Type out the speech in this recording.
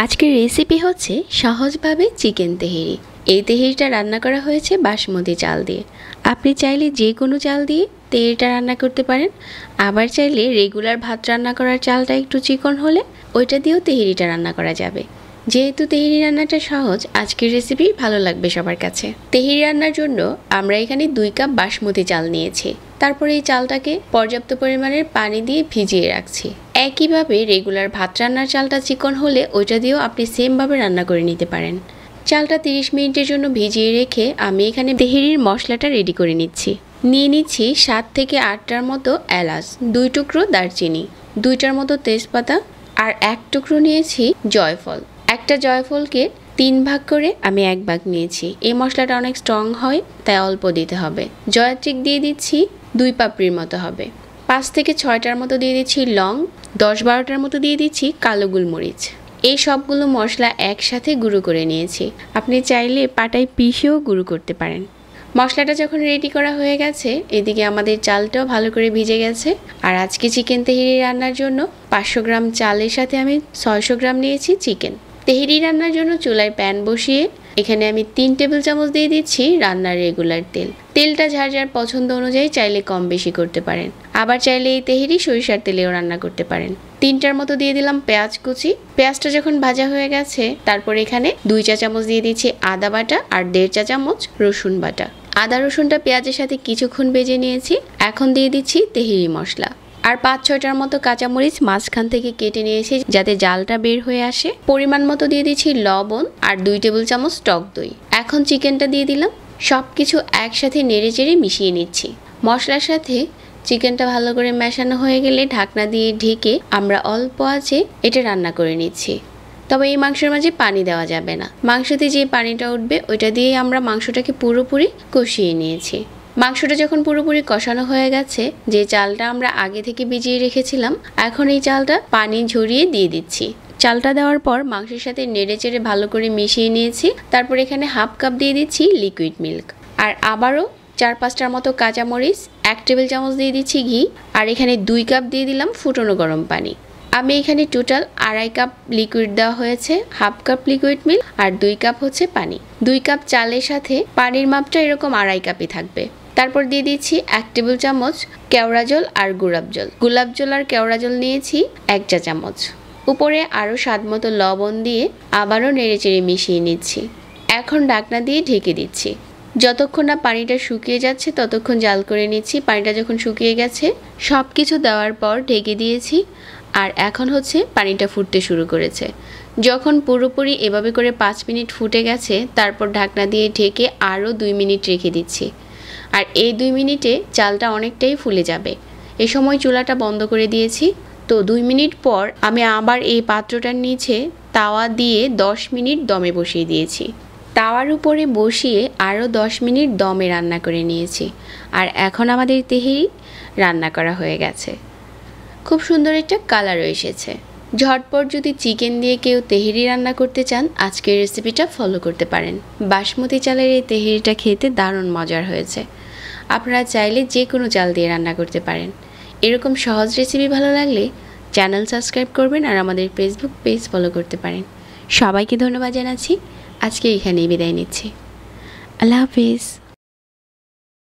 আজকের রেসিপি হচ্ছে সহজভাবে চিকেন তেহেরি। এই তেহেরিটা রান্না করা হয়েছে বাসমতি চাল দিয়ে। আপনি চাইলে যে কোনো চাল দিয়ে তেহেরিটা রান্না করতে পারেন, আবার চাইলে রেগুলার ভাত রান্না করার চালটা একটু চিকন হলে ওইটা দিয়েও তেহেরিটা রান্না করা যাবে। যেহেতু তেহেরি রান্নাটা সহজ, আজকের রেসিপি ভালো লাগবে সবার কাছে। তেহেরি রান্নার জন্য আমরা এখানে 2 কাপ বাসমতি চাল নিয়েছি। তারপরে এই চালটাকে পর্যাপ্ত পরিমাণের পানি দিয়ে ভিজিয়ে রাখছি। একইভাবে রেগুলার ভাত রান্নার চালটা চিকন হলে ওইটা দিয়েও আপনি সেমভাবে রান্না করে নিতে পারেন। চালটা 30 মিনিটের জন্য ভিজিয়ে রেখে আমি এখানে তেহেরির মশলাটা রেডি করে নিচ্ছি। নিয়ে নিচ্ছি 7 থেকে 8টার মতো এলাচ, 2 টুকরো দারচিনি, 2টার মতো তেজপাতা আর 1 টুকরো নিয়েছি জয়ফল। একটা জয়ফলকে 3 ভাগ করে আমি 1 ভাগ নিয়েছি। এই মশলাটা অনেক স্ট্রং হয়, তাই অল্প দিতে হবে। জয়ত্রিক দিয়ে দিচ্ছি 2 পাপড়ির মতো হবে। 5 থেকে 6টার মতো দিয়ে দিচ্ছি লং, 10-12টার মতো দিয়ে দিচ্ছি কালো গোলমরিচ। এই সবগুলো মশলা একসাথে গুঁড়ো করে নিয়েছি। আপনি চাইলে পাটায় পিষেও গুঁড়ো করতে পারেন। মশলাটা যখন রেডি করা হয়ে গেছে, এদিকে আমাদের চালটাও ভালো করে ভিজে গেছে। আর আজকে চিকেন তেহেরি রান্নার জন্য 500 গ্রাম চালের সাথে আমি 600 গ্রাম নিয়েছি চিকেন। তেহেরি রান্নার জন্য চুলায় প্যান বসিয়ে এখানে আমি 3 টেবিল চামচ দিয়ে দিচ্ছি রান্নার রেগুলার তেল। তেলটা যার যার পছন্দ অনুযায়ী চাইলে কম বেশি করতে পারেন, আবার চাইলে এই তেহেরি সরিষার তেলেও রান্না করতে পারেন। 3টার মতো দিয়ে দিলাম পেঁয়াজ কুচি। পেঁয়াজটা যখন ভাজা হয়ে গেছে, তারপর এখানে 2 চা চামচ দিয়ে দিচ্ছি আদা বাটা আর 1.5 চা চামচ রসুন বাটা। আদা রসুনটা পেঁয়াজের সাথে কিছুক্ষণ ভেজে নিয়েছি। এখন দিয়ে দিচ্ছি তেহেরি মশলা আর 5-6টার মতো কাঁচামরিচ মাঝখান থেকে কেটে নিয়েছি যাতে জালটা বের হয়ে আসে। পরিমাণ মতো দিয়ে দিচ্ছি লবণ আর 2 টেবিল চামচ টক দই। এখন চিকেনটা দিয়ে দিলাম। সব কিছু একসাথে নেড়েচেড়ে মিশিয়ে নিচ্ছি। মশলার সাথে চিকেনটা ভালো করে মেশানো হয়ে গেলে ঢাকনা দিয়ে ঢেকে আমরা অল্প আঁচে এটা রান্না করে নিচ্ছি। তবে এই মাংসের মাঝে পানি দেওয়া যাবে না। মাংসতে যে পানিটা উঠবে ওইটা দিয়ে আমরা মাংসটাকে পুরোপুরি কষিয়ে নিয়েছি। মাংসটা যখন পুরোপুরি কষানো হয়ে গেছে, যে চালটা আমরা আগে থেকে ভিজিয়ে রেখেছিলাম, এখন এই চালটা পানি ঝরিয়ে দিয়ে দিচ্ছি। চালটা দেওয়ার পর মাংসের সাথে নেড়েচেড়ে ভালো করে মিশিয়ে নিয়েছি। তারপর এখানে 1/2 কাপ দিয়ে দিচ্ছি লিকুইড মিল্ক আর আবারও 4-5টার মতো কাঁচামরিচ, 1 টেবিল চামচ দিয়ে দিচ্ছি ঘি আর এখানে 2 কাপ দিয়ে দিলাম ফুটানো গরম পানি। আমি এখানে টোটাল 2.5 কাপ লিকুইড দেওয়া হয়েছে, 1/2 কাপ লিকুইড মিল্ক আর 2 কাপ হচ্ছে পানি। 2 কাপ চালের সাথে পানির মাপটা এরকম 2.5 কাপই থাকবে। তারপর দিয়ে দিচ্ছি 1 টেবিল চামচ কেওড়া জল আর গোলাপ জল। গোলাপ জল আর কেওড়া জল নিয়েছি 1 চা চামচ। উপরে আরও স্বাদ মতো লবণ দিয়ে আবারও নেড়েচেড়ে মিশিয়ে নিচ্ছি। এখন ঢাকনা দিয়ে ঢেকে দিচ্ছি। যতক্ষণ না পানিটা শুকিয়ে যাচ্ছে ততক্ষণ জাল করে নিচ্ছি। পানিটা যখন শুকিয়ে গেছে, সব কিছু দেওয়ার পর ঢেকে দিয়েছি। আর এখন হচ্ছে পানিটা ফুটতে শুরু করেছে। যখন পুরোপুরি এভাবে করে 5 মিনিট ফুটে গেছে, তারপর ঢাকনা দিয়ে ঢেকে আরও 2 মিনিট রেখে দিচ্ছি। আর এই 2 মিনিটে চালটা অনেকটাই ফুলে যাবে। এ সময় চুলাটা বন্ধ করে দিয়েছি। তো 2 মিনিট পর আমি আবার এই পাত্রটার নিচে তাওয়া দিয়ে 10 মিনিট দমে বসিয়ে দিয়েছি। তাওয়ার উপরে বসিয়ে আরও 10 মিনিট দমে রান্না করে নিয়েছি। আর এখন আমাদের তেহেরি রান্না করা হয়ে গেছে। খুব সুন্দর একটা কালারও এসেছে। ঝটপট যদি চিকেন দিয়ে কেউ তেহেরি রান্না করতে চান, আজকের রেসিপিটা ফলো করতে পারেন। বাসমতি চালের এই তেহেরিটা খেতে দারুণ মজার হয়েছে। আপনারা চাইলে যে কোনো চাল দিয়ে রান্না করতে পারেন। এরকম সহজ রেসিপি ভালো লাগলে চ্যানেল সাবস্ক্রাইব করবেন আর আমাদের ফেসবুক পেজ ফলো করতে পারেন। সবাইকে ধন্যবাদ জানাচ্ছি। আজকে এখানেই বিদায় নিচ্ছি। আল্লাহ হাফিজ।